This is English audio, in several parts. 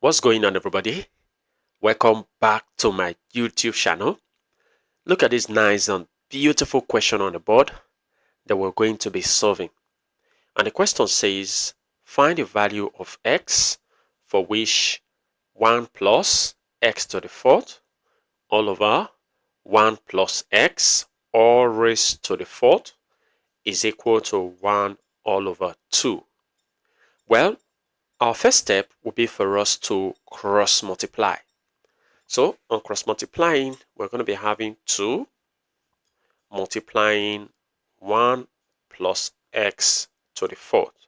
What's going on, everybody? Welcome back to my YouTube channel. Look at this nice and beautiful question on the board that we're going to be solving. And the question says, find the value of x for which 1 plus x to the fourth all over 1 plus x all raised to the fourth is equal to 1 all over 2. Well, our first step would be for us to cross multiply. So on cross multiplying, we're going to be having 2 multiplying 1 plus x to the fourth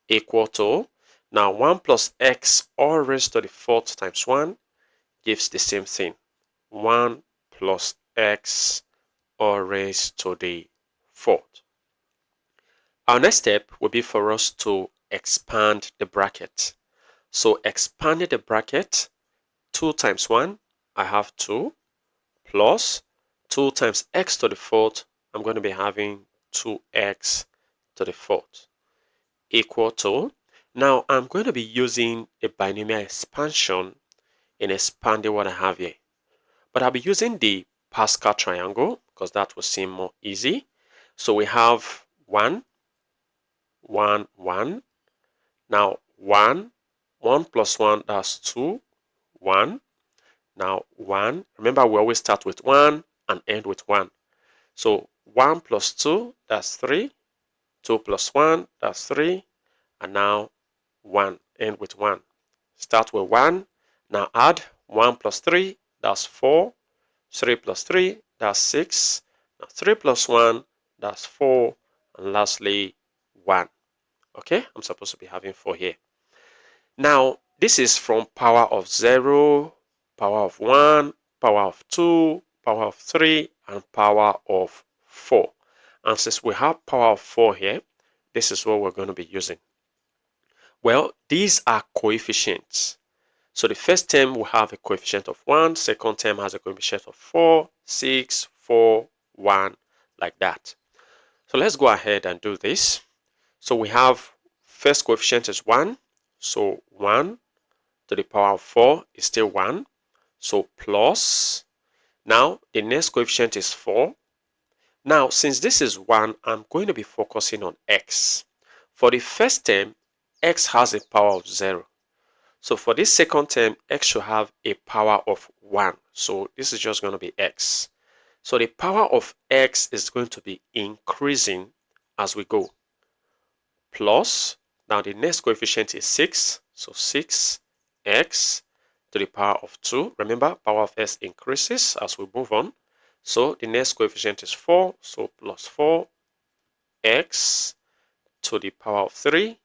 equal to, now 1 plus x all raised to the fourth times 1 gives the same thing, 1 plus x all raised to the fourth. Our next step will be for us to expand the bracket. So expanding the bracket, 2 times 1, I have 2, plus 2 times x to the fourth, I'm going to be having 2x to the fourth equal to, now I'm going to be using a binomial expansion in expanding what I have here. But I'll be using the Pascal triangle because that will seem more easy. So we have 1, 1, 1. Now 1 plus 1, that's 2, 1. Now 1, remember we always start with 1 and end with 1. So 1 plus 2, that's 3. 2 plus 1, that's 3. And now 1, end with 1. Start with 1. Now add 1 plus 3, that's 4. 3 plus 3, that's 6. Now 3 plus 1, that's 4. And lastly, 1. Okay, I'm supposed to be having 4 here. Now, this is from power of 0, power of 1, power of 2, power of 3, and power of 4. And since we have power of 4 here, this is what we're going to be using. Well, these are coefficients. So the first term will have a coefficient of 1, second term has a coefficient of 4, 6, 4, 1, like that. So let's go ahead and do this. So we have first coefficient is 1. So 1 to the power of 4 is still 1. So plus. Now the next coefficient is 4. Now since this is 1, I'm going to be focusing on x. For the first term, x has a power of 0. So for this second term, x should have a power of 1. So this is just going to be x. So the power of x is going to be increasing as we go. Plus, now the next coefficient is 6. So 6x to the power of 2. Remember, power of s increases as we move on. So the next coefficient is 4. So plus 4x to the power of 3.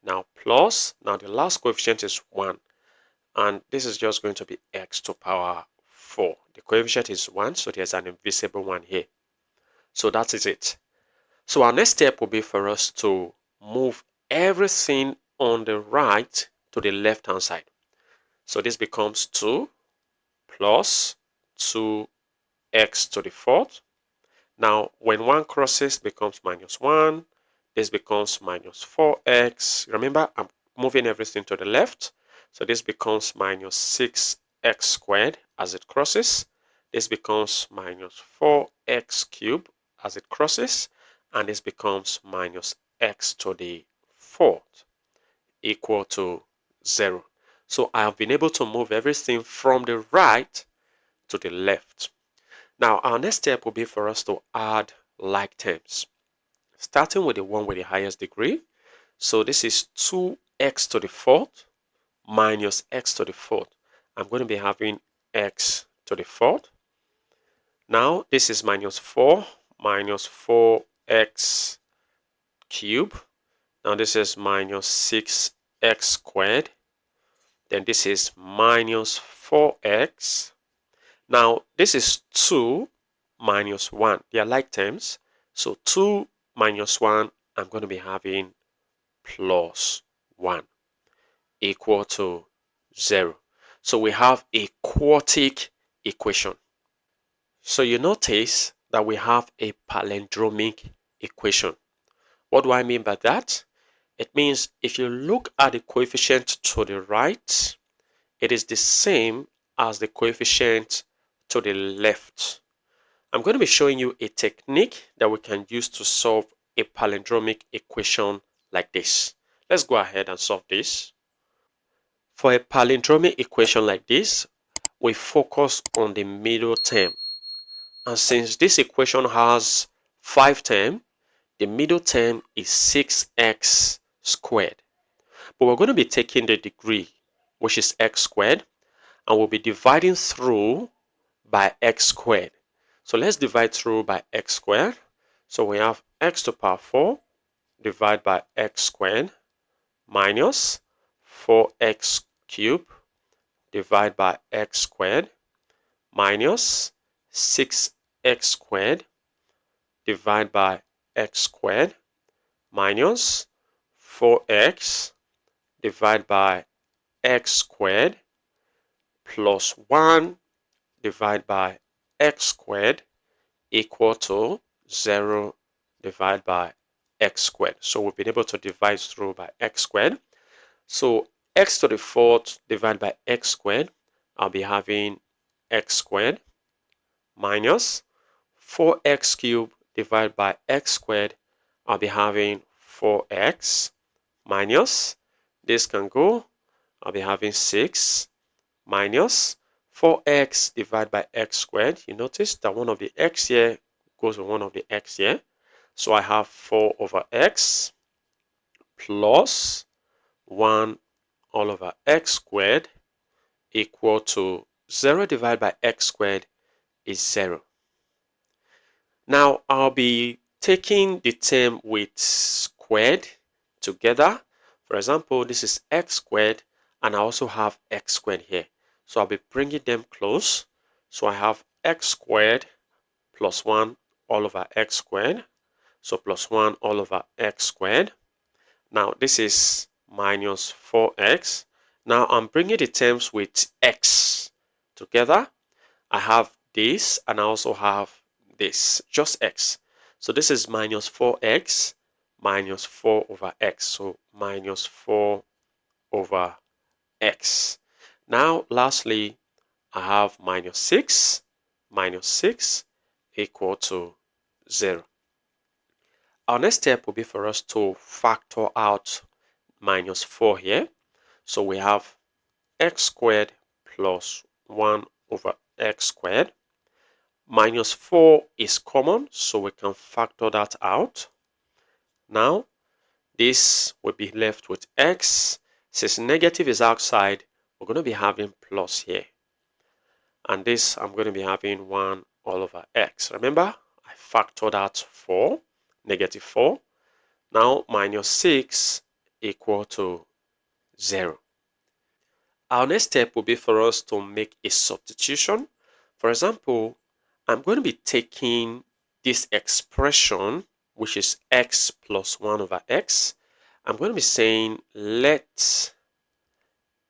Now plus, now the last coefficient is 1. And this is just going to be x to power 4. The coefficient is 1, so there's an invisible 1 here. So that is it. So our next step will be for us to move everything on the right to the left hand side. So this becomes 2 plus 2x to the fourth. Now when 1 crosses, it becomes minus 1. This becomes minus 4x. Remember, I'm moving everything to the left. So this becomes minus 6x squared as it crosses. This becomes minus 4x cubed as it crosses. And this becomes minus x to the fourth equal to 0. So I have been able to move everything from the right to the left. Now our next step will be for us to add like terms, starting with the one with the highest degree. So this is 2x to the fourth minus x to the fourth. I'm going to be having x to the fourth. Now this is minus 4 minus 4x cubed. Now this is minus 6x squared. Then this is minus 4x. Now this is 2 minus 1. They are like terms. So 2 minus 1, I'm going to be having plus 1 equal to 0. So we have a quartic equation. So you notice that we have a palindromic equation. What do I mean by that? It means if you look at the coefficient to the right, it is the same as the coefficient to the left. I'm going to be showing you a technique that we can use to solve a palindromic equation like this. Let's go ahead and solve this. For a palindromic equation like this, we focus on the middle term. And since this equation has 5 terms, the middle term is 6x squared. But we're going to be taking the degree, which is x squared, and we'll be dividing through by x squared. So let's divide through by x squared. So we have x to the power 4 divided by x squared minus 4x cubed divided by x squared minus 6x squared divided by x squared minus 4x divided by x squared plus 1 divided by x squared equal to 0 divided by x squared. So we've been able to divide through by x squared. So x to the 4th divided by x squared, I'll be having x squared minus 4x cubed divided by x squared, I'll be having 4x minus, this can go, I'll be having 6 minus 4x divided by x squared. You notice that one of the x here goes with one of the x here. So I have 4 over x plus 1 all over x squared equal to 0 divided by x squared is 0. Now I'll be taking the term with squared together. For example, this is x squared and I also have x squared here. So I'll be bringing them close. So I have x squared plus 1 all over x squared. So plus 1 all over x squared. Now this is minus 4x. Now I'm bringing the terms with x together. I have this and I also have this, just x. So this is minus 4x minus 4 over x. So minus 4 over x. Now lastly, I have minus 6 equal to 0. Our next step will be for us to factor out minus 4 here. So we have x squared plus 1 over x squared. Minus 4 is common, so we can factor that out. Now, this will be left with x. Since negative is outside, we're going to be having plus here. And this, I'm going to be having 1 all over x. Remember, I factored out 4, negative 4. Now, minus 6 equal to 0. Our next step will be for us to make a substitution. For example, I'm going to be taking this expression, which is x plus 1 over x. I'm going to be saying let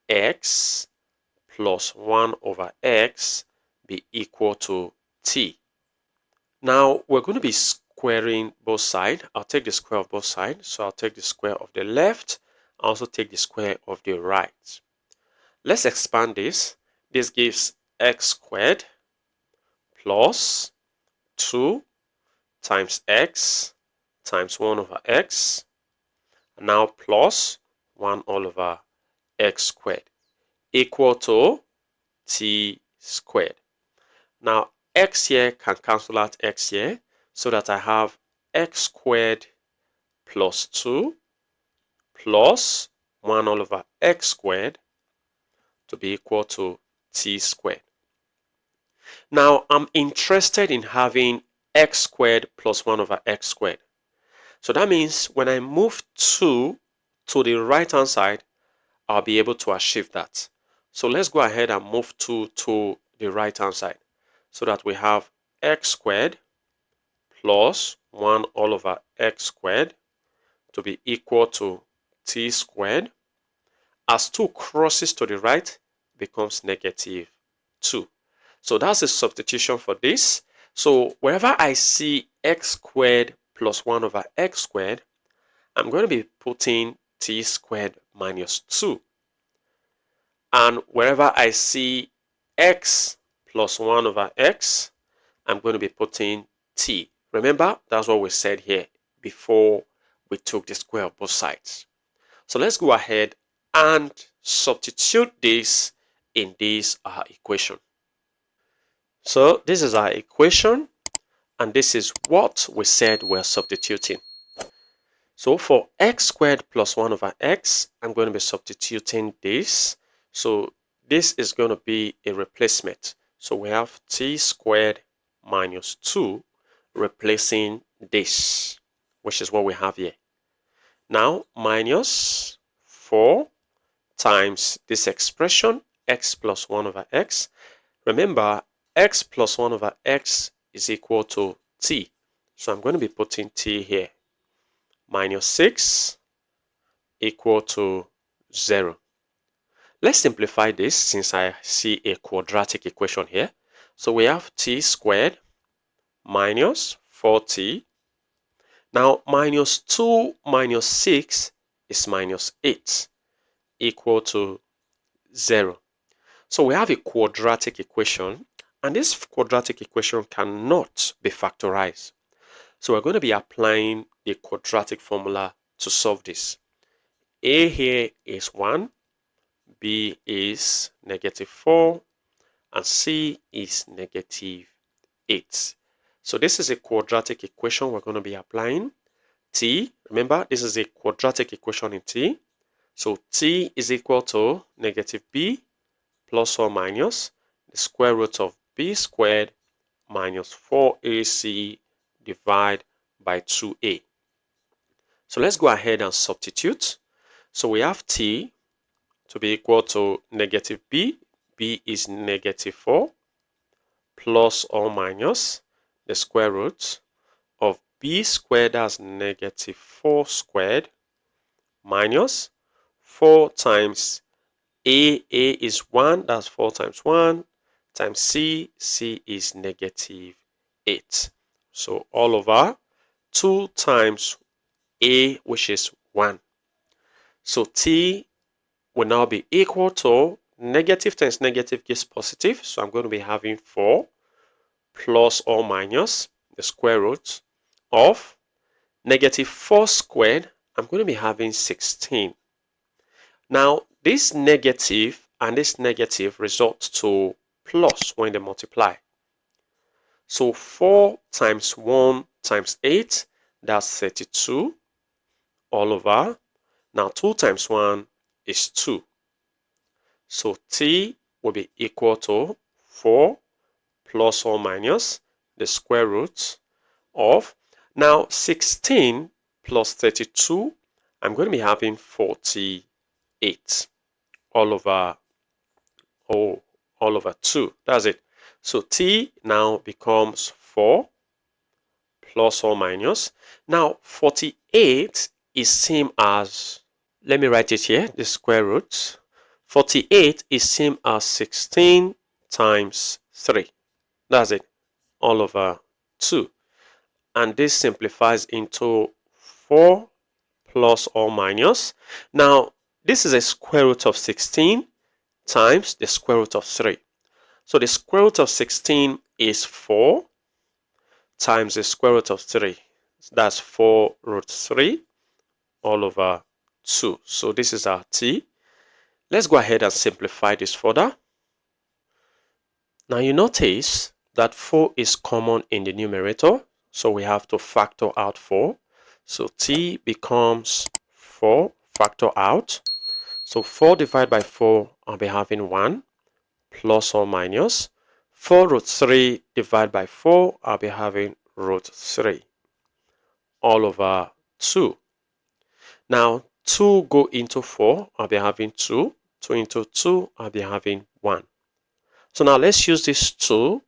x plus 1 over x be equal to t. Now, we're going to be squaring both sides. I'll take the square of both sides. So I'll take the square of the left. I'll also take the square of the right. Let's expand this. This gives x squared plus 2 times x times 1 over x. And now plus 1 all over x squared equal to t squared. Now x here can cancel out x here so that I have x squared plus 2 plus 1 all over x squared to be equal to t squared. Now I'm interested in having x squared plus 1 over x squared. So that means when I move 2 to the right hand side, I'll be able to achieve that. So let's go ahead and move 2 to the right hand side so that we have x squared plus 1 all over x squared to be equal to t squared. As 2 crosses to the right, becomes negative 2. So that's a substitution for this. So wherever I see x squared plus 1 over x squared, I'm going to be putting t squared minus 2. And wherever I see x plus 1 over x, I'm going to be putting t. Remember, that's what we said here before we took the square of both sides. So let's go ahead and substitute this in this equation. So this is our equation, and this is what we said we're substituting. So for x squared plus 1 over x, I'm going to be substituting this. So this is going to be a replacement. So we have t squared minus 2 replacing this, which is what we have here. Now minus 4 times this expression, x plus 1 over x. Remember, x plus 1 over x is equal to t. So I'm going to be putting t here. Minus 6 equal to 0. Let's simplify this since I see a quadratic equation here. So we have t squared minus 4t. Now minus 2 minus 6 is minus 8 equal to 0. So we have a quadratic equation, and this quadratic equation cannot be factorized. So we're going to be applying the quadratic formula to solve this. A here is 1, B is negative 4, and C is negative 8. So this is a quadratic equation we're going to be applying. T, remember, this is a quadratic equation in T. So T is equal to negative B plus or minus the square root of B squared minus 4AC divided by 2A. So let's go ahead and substitute. So we have T to be equal to negative B. B is negative 4 plus or minus the square root of B squared, as negative 4 squared, minus 4 times A is 1, that's 4 times 1, times C is negative 8. So all over 2 times A, which is 1. So T will now be equal to negative times negative gives positive. So I'm going to be having 4 plus or minus the square root of negative 4 squared. I'm going to be having 16. Now, this negative and this negative results to plus when they multiply. So 4 times 1 times 8, that's 32 all over. Now 2 times 1 is 2. So T will be equal to 4 plus or minus the square root of, now 16 plus 32, I'm going to be having 48 all over 2. That's it. So T now becomes 4 plus or minus. Now 48 is same as, let me write it here, the square root. 48 is same as 16 times 3. That's it, all over 2. And this simplifies into 4 plus or minus. Now, this is a square root of 16 times the square root of 3. So the square root of 16 is 4 times the square root of 3. That's 4 root 3 all over 2. So this is our T. Let's go ahead and simplify this further. Now you notice that 4 is common in the numerator, so we have to factor out 4. So T becomes 4, factor out. So 4 divided by 4, I'll be having 1 plus or minus. 4 root 3 divided by 4, I'll be having root 3 all over 2. Now 2 go into 4, I'll be having 2. 2 into 2, I'll be having 1. So now let's use this 2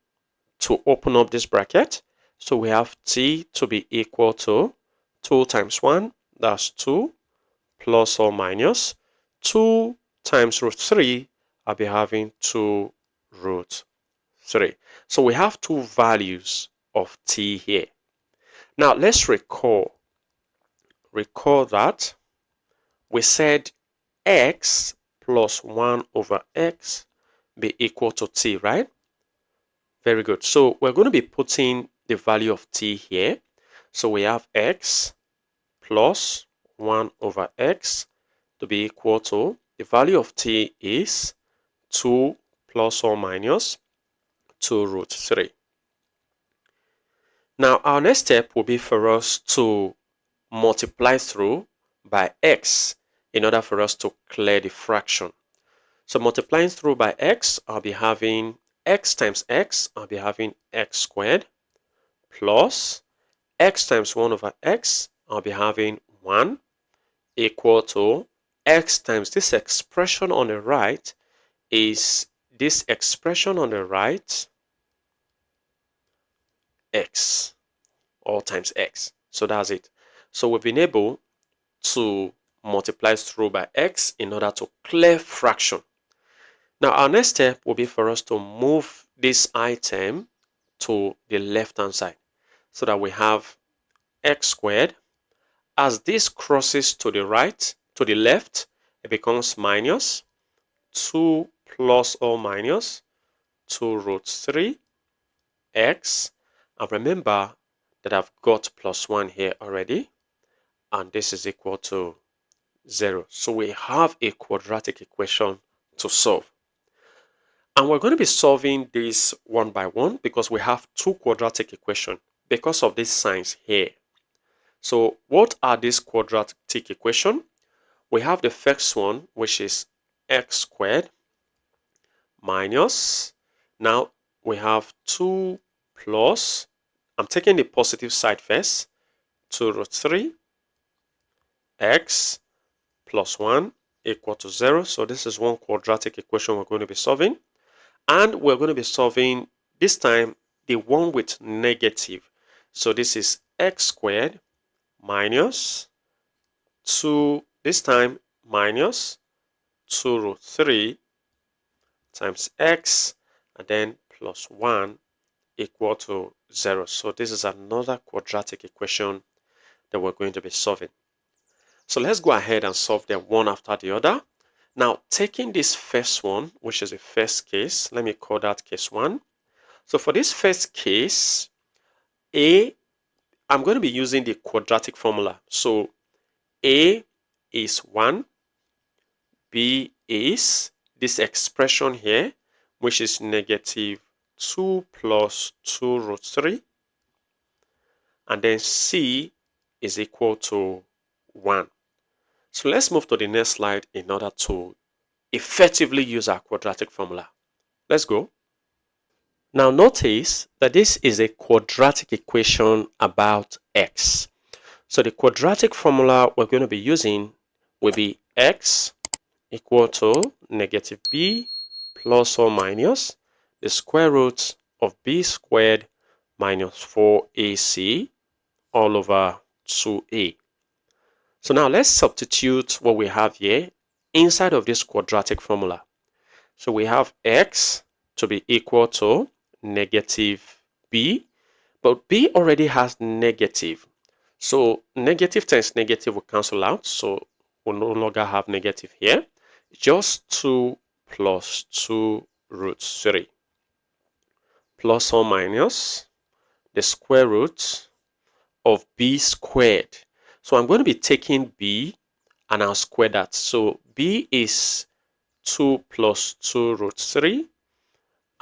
to open up this bracket. So we have T to be equal to 2 times 1, that's 2, plus or minus 2 times root 3, I'll be having 2 root 3. So we have two values of T here. Now let's recall recall that we said x plus 1 over x be equal to t, right? Very good. So we're going to be putting the value of t here. So we have x plus 1 over x to be equal to, the value of t is 2 plus or minus 2 root 3. Now our next step will be for us to multiply through by x in order for us to clear the fraction. So multiplying through by x, I'll be having x times x, I'll be having x squared plus x times 1 over x, I'll be having 1 equal to x times this expression on the right is this expression on the right, x, all times x. So that's it. So we've been able to multiply through by x in order to clear fraction. Now our next step will be for us to move this item to the left hand side so that we have x squared. As this crosses to the right, to the left, it becomes minus 2 plus or minus 2 root 3 x. And remember that I've got plus 1 here already, and this is equal to 0. So we have a quadratic equation to solve. And we're going to be solving this one by one because we have two quadratic equations because of these signs here. So what are these quadratic equations? We have the first one, which is x squared minus, now we have 2 plus, I'm taking the positive side first, 2 root 3 x plus 1 equal to 0. So this is one quadratic equation we're going to be solving. And we're going to be solving this time the one with negative. So this is x squared minus 2, this time minus 2 root 3 times x and then plus 1 equal to 0. So this is another quadratic equation that we're going to be solving. So let's go ahead and solve them one after the other. Now, taking this first one, which is the first case, let me call that case 1. So for this first case, I'm going to be using the quadratic formula. So A is 1, B is this expression here, which is negative 2 plus 2 root 3, and then C is equal to 1. So let's move to the next slide in order to effectively use our quadratic formula. Let's go. Now notice that this is a quadratic equation about x. So the quadratic formula we're going to be using will be x equal to negative b plus or minus the square root of b squared minus 4ac all over 2a. So now let's substitute what we have here inside of this quadratic formula. So we have x to be equal to negative b, but b already has negative. So negative times negative will cancel out, so we'll no longer have negative here. Just 2 plus 2 root 3 plus or minus the square root of b squared. So I'm going to be taking b and I'll square that. So b is 2 plus 2 root 3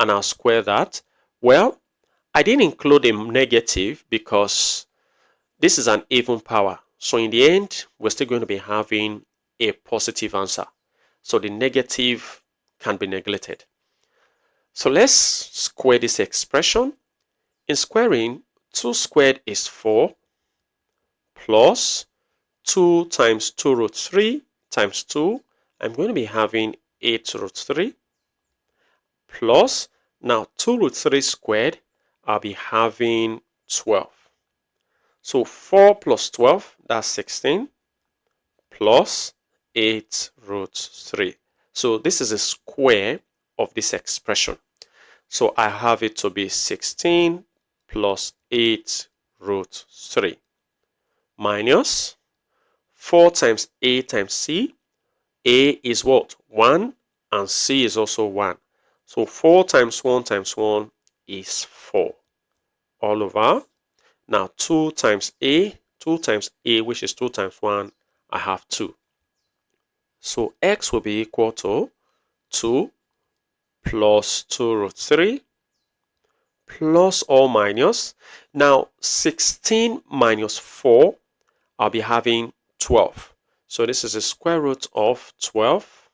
and I'll square that. Well, I didn't include a negative because this is an even power. So in the end, we're still going to be having a positive answer. So the negative can be neglected. So let's square this expression. In squaring, 2 squared is 4 plus 2 times 2 root 3 times 2. I'm going to be having 8 root 3 plus, now 2 root 3 squared, I'll be having 12. So 4 plus 12, that's 16, plus 8 root 3. So this is a square of this expression. So I have it to be 16 plus 8 root 3 minus 4 times A times C. A is what? 1 and C is also 1. So 4 times 1 is 4 all over. Now 2 times A which is 2 times 1, I have 2. So x will be equal to 2 plus 2 root 3 plus or minus. Now 16 minus 4, I'll be having 12. So this is the square root of 12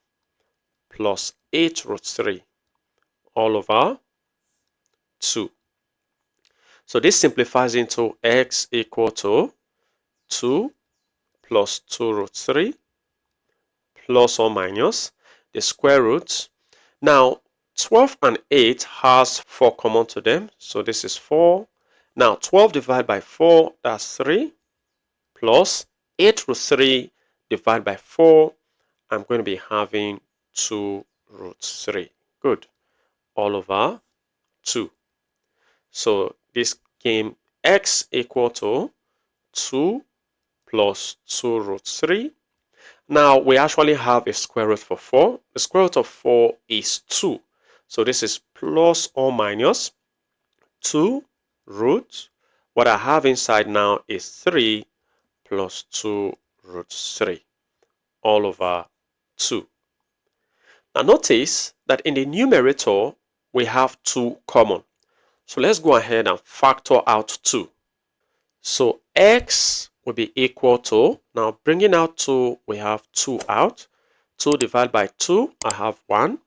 plus 8 root 3 all over 2. So this simplifies into x equal to 2 plus 2 root 3 plus or minus the square root. Now 12 and 8 has 4 common to them, so this is 4. Now 12 divided by 4, that's 3, plus 8 root 3 divided by 4, I'm going to be having 2 root 3. Good. All over 2. So this came x equal to 2 plus 2 root 3. Now we actually have a square root for 4. The square root of 4 is 2. So this is plus or minus 2 root. What I have inside now is 3 plus 2 root 3 all over 2. Now notice that in the numerator we have 2 common. So let's go ahead and factor out 2. So x will be equal to, now bringing out 2, we have 2 out. 2 divided by 2, I have 1,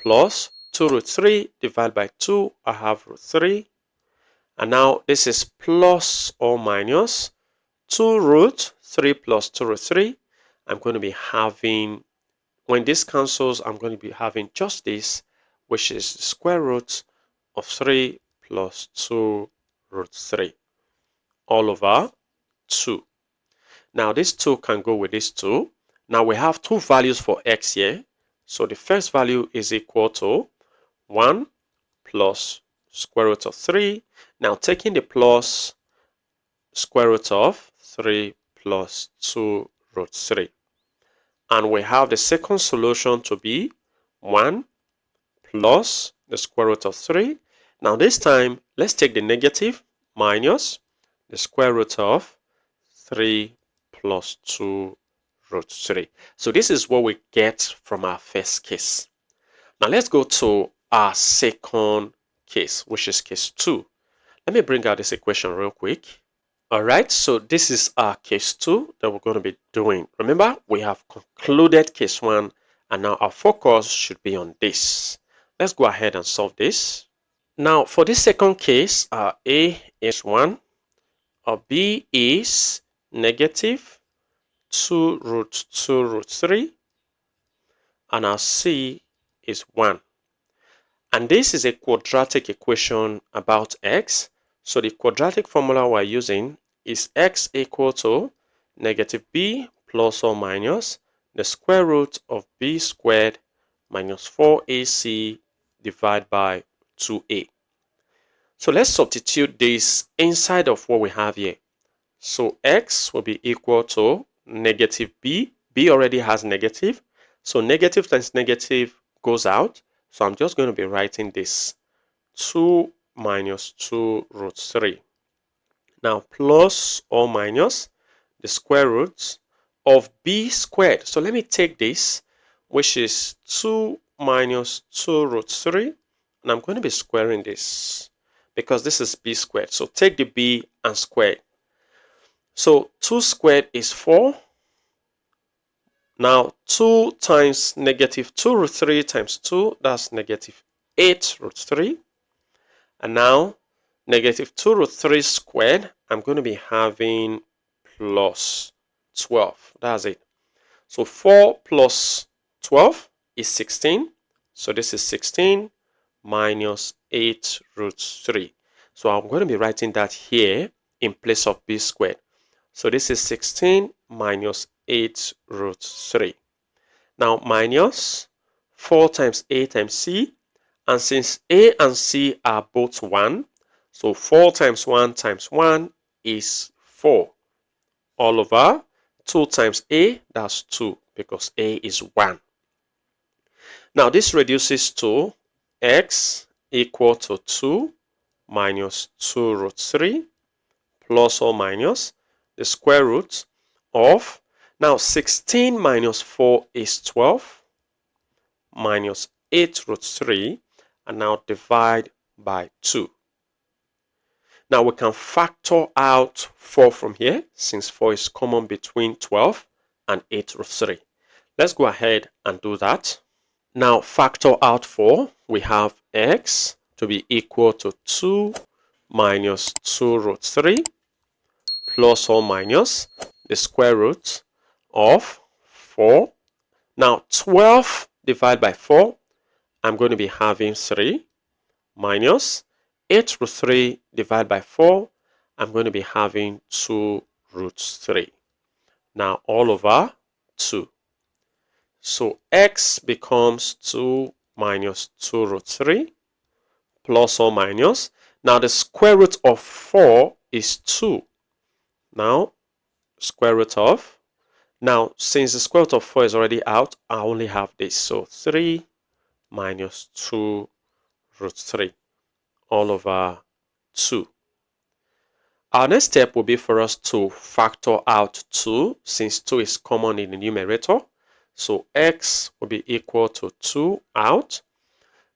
plus 2 root 3 divided by 2, I have root 3. And now this is plus or minus 2 root 3 plus 2 root 3. I'm going to be having, when this cancels, I'm going to be having just this, which is the square root of 3 plus 2 root 3 all over 2. Now this 2 can go with this 2. Now we have 2 values for x here. So the first value is equal to 1 plus square root of 3. Now taking the plus, square root of 3 plus 2 root 3. And we have the second solution to be 1 plus the square root of 3. Now this time, let's take the negative minus the square root of 3 plus 2 root 3. So this is what we get from our first case. Now let's go to our second case, which is case 2. Let me bring out this equation real quick. Alright, so this is our case 2 that we're going to be doing. Remember, we have concluded case 1 and now our focus should be on this. Let's go ahead and solve this. Now for this second case, our A is 1, our B is negative 2 root 3, and our C is 1. And this is a quadratic equation about x. So the quadratic formula we're using is x equal to negative b plus or minus the square root of b squared minus 4ac divided by 2a. So let's substitute this inside of what we have here. So x will be equal to negative b. B already has negative. So negative times negative goes out. So I'm just going to be writing this 2 minus 2 root 3. Now plus or minus the square root of b squared. So let me take this, which is 2 minus 2 root 3. And I'm going to be squaring this because this is b squared. So take the b and square it. So 2 squared is 4. Now 2 times negative 2 root 3 times 2, that's negative 8 root 3. And now negative 2 root 3 squared, I'm going to be having plus 12. That's it. So 4 plus 12 is 16. So this is 16 minus 8 root 3. So I'm going to be writing that here in place of b squared. So this is 16 minus 8 root 3. Now minus 4 times a times c. And since a and c are both 1, so 4 times 1 is 4 all over 2 times a, that's 2 because a is 1. Now this reduces to x equal to 2 minus 2 root 3 plus or minus the square root of, now 16 minus 4 is 12 minus 8 root 3, and now divide by 2. Now we can factor out 4 from here since 4 is common between 12 and 8 root 3. Let's go ahead and do that. Now factor out 4. We have x to be equal to 2 minus 2 root 3 plus or minus the square root of 4. Now 12 divided by 4, I'm going to be having 3 minus 8 root 3 divided by 4, I'm going to be having 2 root 3. Now all over 2. So x becomes 2 minus 2 root 3 plus or minus. Now the square root of 4 is 2. Now square root of. Now since the square root of 4 is already out, I only have this. So 3 minus 2 root 3 all over 2. Our next step will be for us to factor out 2 since 2 is common in the numerator. So x will be equal to 2 out.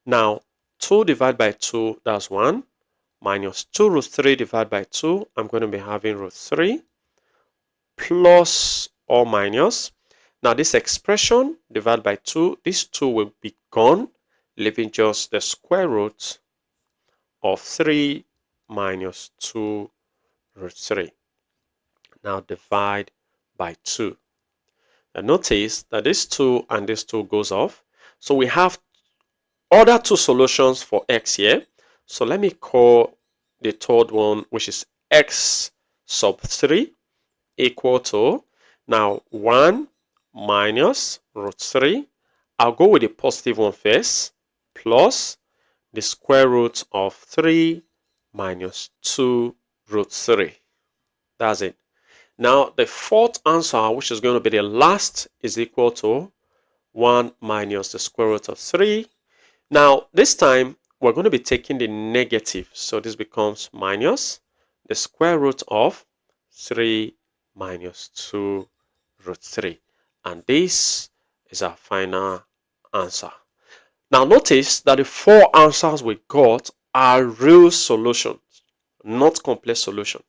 Now 2 divided by 2, that's 1. Minus 2 root 3 divided by 2, I'm going to be having root 3. Plus or minus. Now this expression divided by 2, this 2 will be gone, leaving just the square root of 3 minus 2 root 3. Now divide by 2. And notice that this 2 and this 2 goes off. So we have other two solutions for x here. So let me call the third one, which is x sub 3 equal to, now 1 minus root 3. I'll go with the positive one first, plus the square root of 3 minus 2 root 3. That's it. Now the fourth answer, which is going to be the last, is equal to 1 minus the square root of 3. Now this time we're going to be taking the negative, so this becomes minus the square root of 3 minus 2 root 3. And this is our final answer. Now notice that the 4 answers we got are real solutions, not complete solution.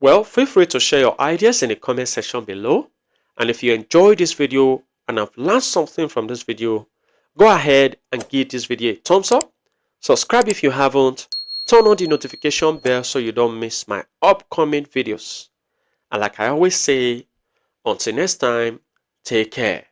Well, feel free to share your ideas in the comment section below. And if you enjoyed this video and have learned something from this video, go ahead and give this video a thumbs up. Subscribe if you haven't. Turn on the notification bell so you don't miss my upcoming videos. And like I always say, until next time, take care.